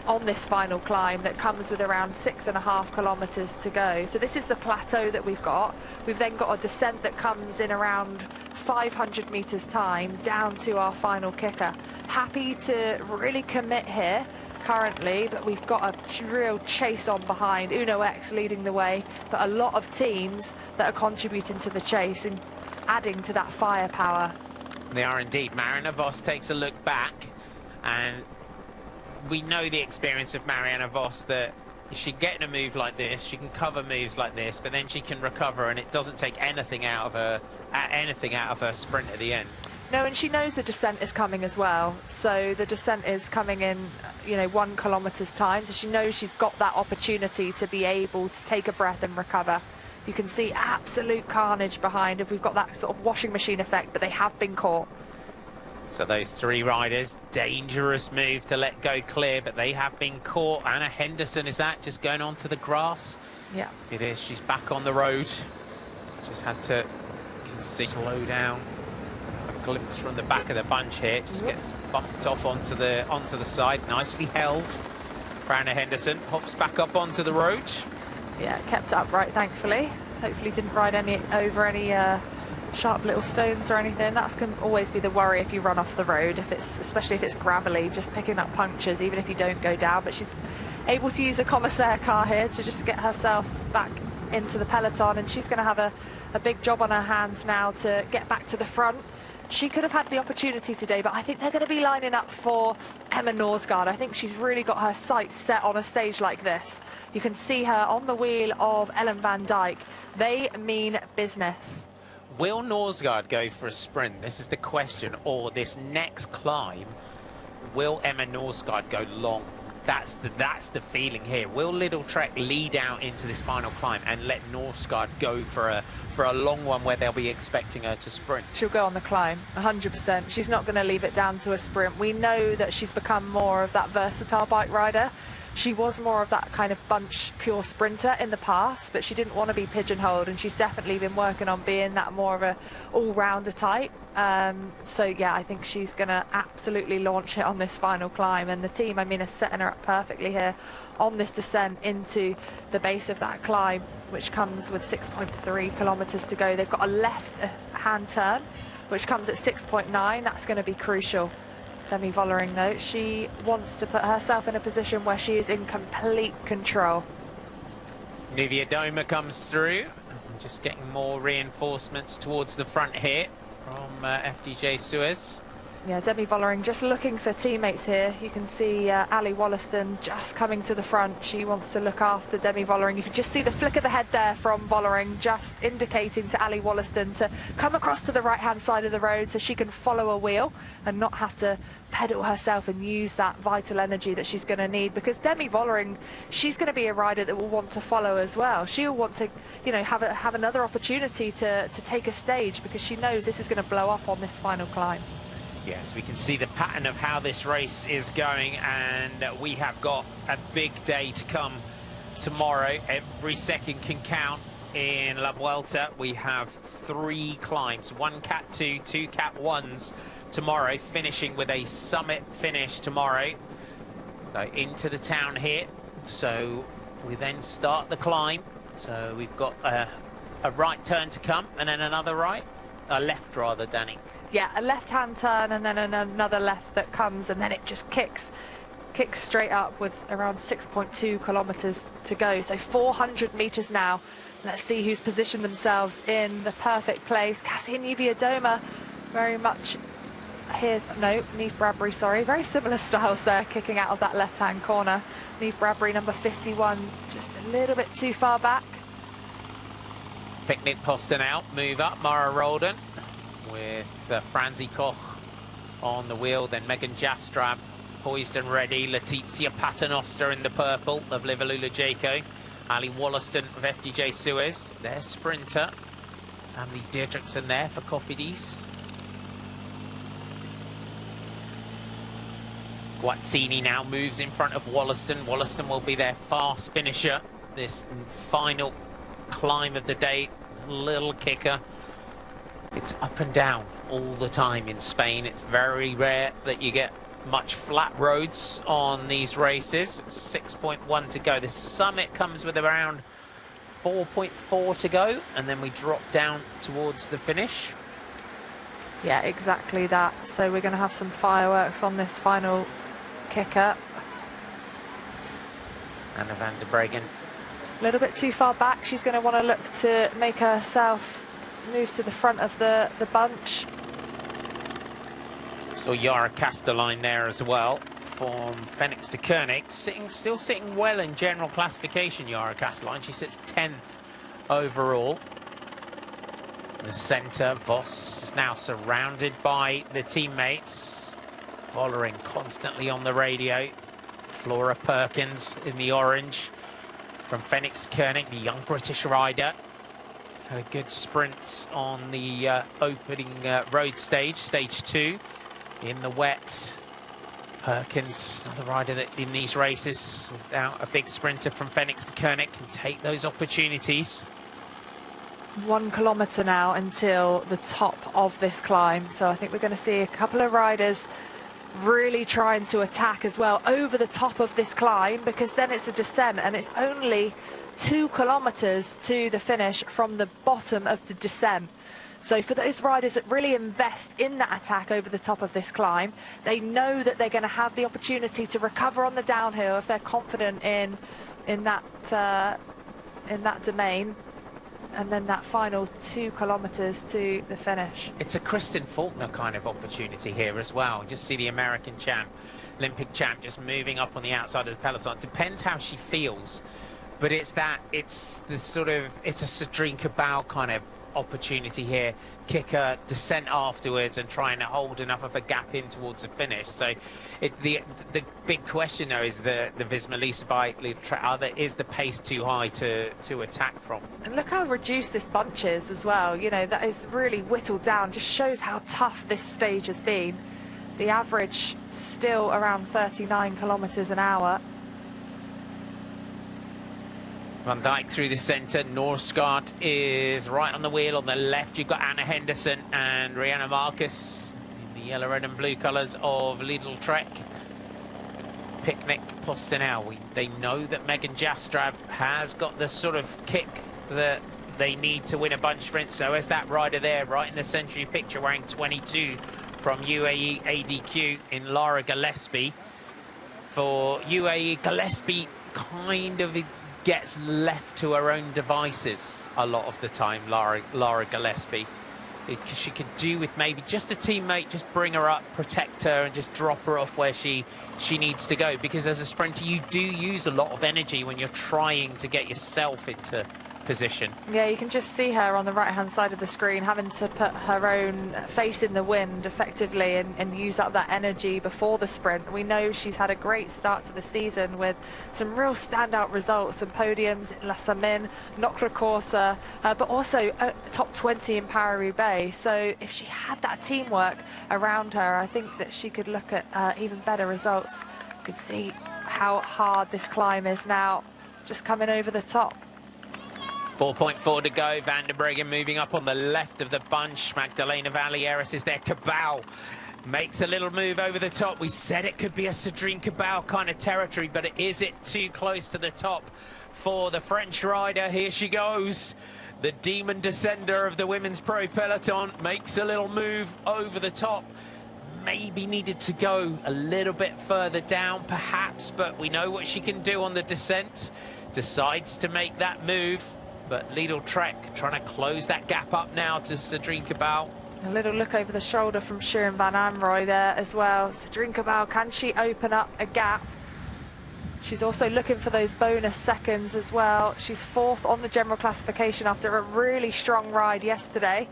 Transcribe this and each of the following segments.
on this final climb that comes with around 6.5 kilometers to go. So this is the plateau that we've got. We've then got a descent that comes in around 500 meters time down to our final kicker. Happy to really commit here currently, but we've got a real chase on behind. Uno X leading the way, but a lot of teams that are contributing to the chase and adding to that firepower. They are indeed. Marianne Vos takes a look back, and we know the experience of Marianne Vos, that she can get in a move like this, she can cover moves like this, but then she can recover, and it doesn't take anything out of her sprint at the end. No, and she knows the descent is coming as well. So the descent is coming in, 1 kilometer's time. So she knows she's got that opportunity to be able to take a breath and recover. You can see absolute carnage behind if we've got that sort of washing machine effect, but they have been caught. So those three riders, dangerous move to let go clear, but they have been caught. Anna Henderson, is that just going onto the grass? Yeah. It is. She's back on the road. Just had to, you can see, slow down. Have a glimpse from the back of the bunch here. Just gets bumped off onto the side. Nicely held for Anna Henderson. Hops back up onto the road. Yeah, kept upright, thankfully. Hopefully didn't ride over any sharp little stones or anything. That can always be the worry if you run off the road, especially if it's gravelly, just picking up punctures even if you don't go down. But she's able to use a commissaire car here to just get herself back into the peloton, and she's going to have a big job on her hands now to get back to the front. She could have had the opportunity today, but I think they're going to be lining up for Emma Norsgaard. I think she's really got her sights set on a stage like this. You can see her on the wheel of Ellen van Dijk. They mean business. Will Norsgaard go for a sprint? This is the question. Or this next climb, will Emma Norsgaard go long? That's the feeling here. Will Little Trek lead out into this final climb and let Norsgaard go for a long one where they'll be expecting her to sprint? She'll go on the climb, 100%. She's not going to leave it down to a sprint. We know that she's become more of that versatile bike rider. She was more of that kind of bunch pure sprinter in the past, but she didn't want to be pigeonholed, and she's definitely been working on being that more of a all-rounder type. So yeah, I think she's going to absolutely launch it on this final climb, and the team, I mean, are setting her up perfectly here on this descent into the base of that climb, which comes with 6.3 kilometers to go. They've got a left-hand turn, which comes at 6.9. That's going to be crucial. Demi Vollering, though, she wants to put herself in a position where she is in complete control. Nivea Doma comes through, just getting more reinforcements towards the front here from FDJ Suez. Yeah, Demi Vollering just looking for teammates here. You can see Ali Wollaston just coming to the front. She wants to look after Demi Vollering. You can just see the flick of the head there from Vollering, just indicating to Ali Wollaston to come across to the right-hand side of the road so she can follow a wheel and not have to pedal herself and use that vital energy that she's going to need, because Demi Vollering, she's going to be a rider that will want to follow as well. She'll want to, have another opportunity to take a stage, because she knows this is going to blow up on this final climb. Yes, we can see the pattern of how this race is going, and we have got a big day to come tomorrow. Every second can count in La Vuelta. We have 3 climbs, 1 Cat 2, 2 Cat 1s tomorrow, finishing with a summit finish tomorrow. So into the town here. So we then start the climb. So we've got a right turn to come, and then another right, a left rather, Danny. Yeah, a left-hand turn and then another left that comes, and then it just kicks straight up with around 6.2 kilometers to go. So 400 meters now. Let's see who's positioned themselves in the perfect place. Cassie Nivea Doma very much here. No, Neve Bradbury, sorry. Very similar styles there, kicking out of that left-hand corner. Neve Bradbury, number 51, just a little bit too far back. Picnic Poston out, move up, Mara Roldan with Franzi Koch on the wheel, then Megan Jastrab poised and ready, Letizia Paternoster in the purple of Liverlula Jaco, Ali Wollaston of FDJ Suez, their sprinter, Emily Deirdrickson there for Cofidis. Guazzini now moves in front of Wollaston. Wollaston will be their fast finisher this final climb of the day. Little kicker. It's up and down all the time in Spain. It's very rare that you get much flat roads on these races. 6.1 to go. The summit comes with around 4.4 to go, and then we drop down towards the finish. Yeah, exactly that. So we're going to have some fireworks on this final kicker. Anna van der Breggen. A little bit too far back. She's going to want to look to make herself move to the front of the bunch. Saw Yara Castelline there as well from Phoenix to Koenig. Still sitting well in general classification, Yara Castelline. She sits 10th overall. In the centre, Voss is now surrounded by the teammates. Vollering constantly on the radio. Flora Perkins in the orange from Phoenix to Koenig, the young British rider. Had a good sprint on the opening road stage, stage 2. In the wet, Perkins, another rider that in these races, without a big sprinter from Phoenix to Koenig, can take those opportunities. 1 kilometre now until the top of this climb. So I think we're going to see a couple of riders really trying to attack as well over the top of this climb, because then it's a descent and it's only 2 kilometres to the finish from the bottom of the descent. So for those riders that really invest in that attack over the top of this climb, they know that they're going to have the opportunity to recover on the downhill if they're confident in that domain. And then that final 2 kilometres to the finish. It's a Kristen Faulkner kind of opportunity here as well. Just see the American champ, Olympic champ, just moving up on the outside of the peloton. Depends how she feels, but it's a Cedrinka Bau kind of opportunity here. Kicker, descent afterwards, and trying to hold enough of a gap in towards the finish. So the big question though is the Visma Lisa bike, is the pace too high to attack from? And look how reduced this bunch is as well. You know, that is really whittled down. Just shows how tough this stage has been. The average still around 39 kilometres an hour. Van Dijk through the centre. Norsgaard is right on the wheel. On the left, you've got Anna Henderson and Rihanna Marcus in the yellow, red and blue colours of Lidl Trek. Picnic Postinel. They know that Megan Jastrab has got the sort of kick that they need to win a bunch sprint. So as that rider there, right in the century picture, wearing 22 from UAE ADQ in Lara Gillespie. For UAE, Gillespie kind of gets left to her own devices a lot of the time, Lara Gillespie. She could do with maybe just a teammate, just bring her up, protect her, and just drop her off where she needs to go. Because as a sprinter, you do use a lot of energy when you're trying to get yourself into position. Yeah, you can just see her on the right hand side of the screen having to put her own face in the wind effectively and use up that energy before the sprint. We know she's had a great start to the season with some real standout results and podiums in La Samin, Nocra Corsa, but also top 20 in Paris-Roubaix. So if she had that teamwork around her, I think that she could look at even better results. You could see how hard this climb is now, just coming over the top. 4.4 to go. Van der Breggen moving up on the left of the bunch. Magdalena Valieris is there. Cabal makes a little move over the top. We said it could be a Cedrinka Bau kind of territory, but is it too close to the top for the French rider? Here she goes. The demon descender of the women's pro peloton makes a little move over the top. Maybe needed to go a little bit further down, perhaps, but we know what she can do on the descent. Decides to make that move. But Lidl Trek trying to close that gap up now to Cedrinka Bau. A little look over the shoulder from Shirin van Anrooy there as well. Cedrinka Bau, can she open up a gap? She's also looking for those bonus seconds as well. She's 4th on the general classification after a really strong ride yesterday.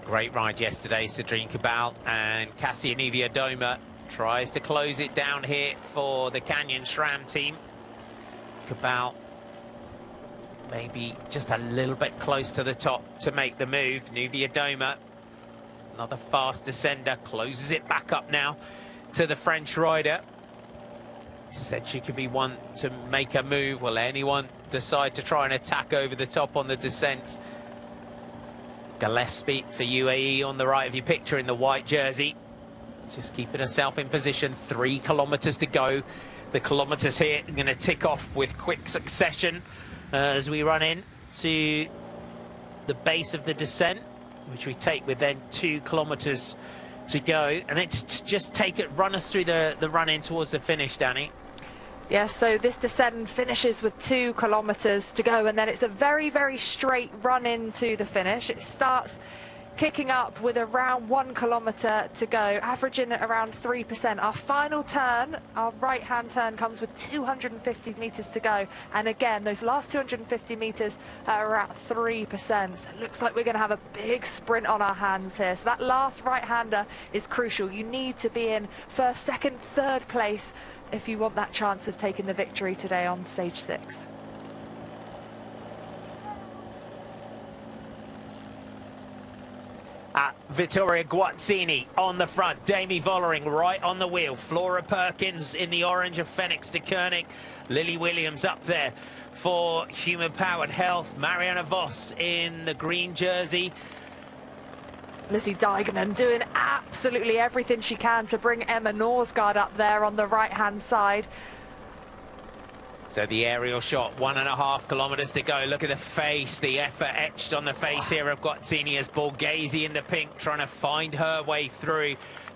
Great ride yesterday, Cedrinka Bau, and Cassia Niewiadoma tries to close it down here for the Canyon SRAM team. Cabal maybe just a little bit close to the top to make the move. Niewiadoma, another fast descender, closes it back up now to the French rider. Said she could be one to make a move. Will anyone decide to try and attack over the top on the descent? Gillespie for UAE on the right of your picture in the white jersey. just keeping herself in position. 3 kilometers to go. The kilometers here are going to tick off with quick succession as we run in to the base of the descent, which we take with then 2 kilometers to go. And then just take it, run us through the run in towards the finish, Danny. Yeah, so this descent finishes with 2 kilometers to go, and then it's a very, very straight run into the finish. It starts kicking up with around 1 kilometer to go, averaging at around 3%. Our final turn, our right-hand turn, comes with 250 meters to go. And again, those last 250 meters are at 3%. So it looks like we're going to have a big sprint on our hands here. So that last right-hander is crucial. You need to be in first, second, third place if you want that chance of taking the victory today on stage 6. Vittoria Guazzini on the front, Demi Vollering right on the wheel, Flora Perkins in the orange of Phoenix de Koenig, Lily Williams up there for Human Powered Health, Marianne Vos in the green jersey. Lizzie Deignan doing absolutely everything she can to bring Emma Norsgaard up there on the right-hand side. So the aerial shot, 1.5 kilometers to go. Look at the face, the effort etched on the face here of Guazzini as Borghese in the pink, trying to find her way through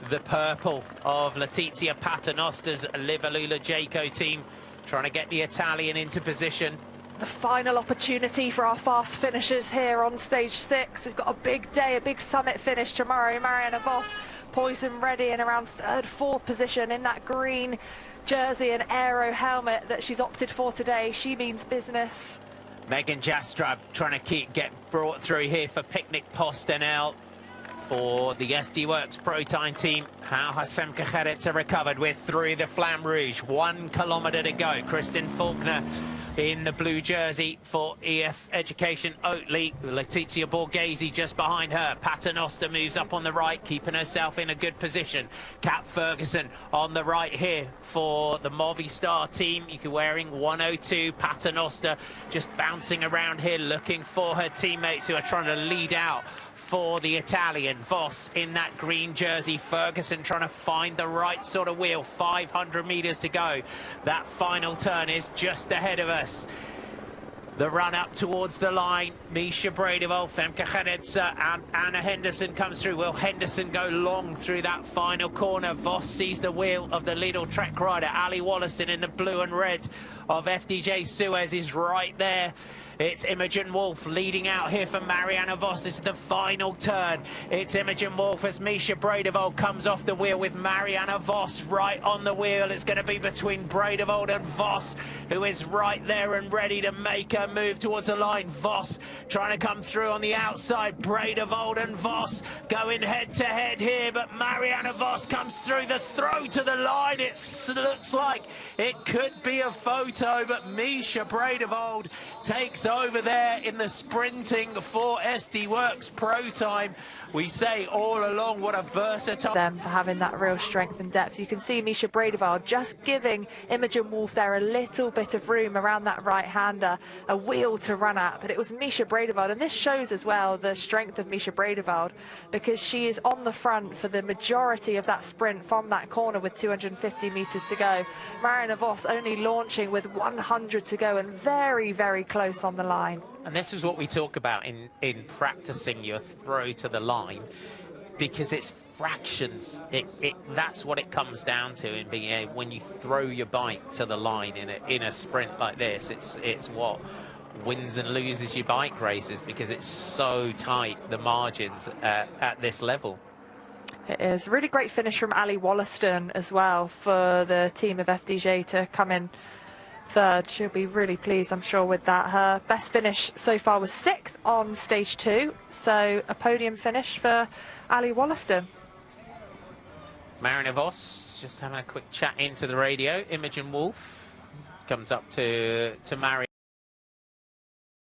the purple of Letizia Paternoster's Livalula Jayco team, trying to get the Italian into position. The final opportunity for our fast finishers here on stage 6. We've got a big day, a big summit finish tomorrow. Marianne Vos poised and ready in around 3rd, 4th position in that green jersey and aero helmet that she's opted for today. She means business. Megan Jastrab trying to get brought through here for Picnic Postenel for the SD Works Pro Time team. How has Femke Gerritsen recovered? We're through the Flamme Rouge, 1 kilometer to go. Kristen Faulkner in the blue jersey for EF Education Oatly. Letizia Borghese just behind her. Paternoster moves up on the right, keeping herself in a good position. Kat Ferguson on the right here for the Movistar team. You can wearing 102. Paternoster just bouncing around here, looking for her teammates who are trying to lead out for the Italian. Vos in that green jersey. Ferguson trying to find the right sort of wheel. 500 meters to go. That final turn is just ahead of us. The run up towards the line. Misha Bradevold, Femke Gerritsen and Anna Henderson comes through. Will Henderson go long through that final corner? Vos sees the wheel of the Lidl Trek rider. Ali Wollaston in the blue and red of FDJ Suez is right there. It's Imogen Wolf leading out here for Marianne Vos. This is the final turn. It's Imogen Wolf as Misha Bradevold comes off the wheel with Marianne Vos right on the wheel. It's going to be between Bradevold and Vos, who is right there and ready to make her move towards the line. Vos trying to come through on the outside. Bradevold and Vos going head to head here, but Marianne Vos comes through the throw to the line. It looks like it could be a photo, but Misha Bradevold takes over there in the sprinting for SD Works Pro Time. We say all along what a versatile them for having that real strength and depth. You can see Misha Bradevold just giving Imogen Wolf there a little bit of room around that right-hander, a wheel to run at, but it was Misha Bradevold, and this shows as well the strength of Misha Bradevold because she is on the front for the majority of that sprint from that corner with 250 meters to go. Marianne Vos only launching with 100 to go and very, very close on the line. And this is what we talk about in practicing your throw to the line, because it's fractions. That's what it comes down to in being able, when you throw your bike to the line in a sprint like this, it's what wins and loses your bike races, because it's so tight, the margins at this level. It is a really great finish from Ali Wollaston as well for the team of FDJ to come in 3rd. She'll be really pleased, I'm sure, with that. Her best finish so far was 6th on stage 2, so a podium finish for Ali Wollaston. Marianne Vos just having a quick chat into the radio. Imogen Wolf comes up to Marianne.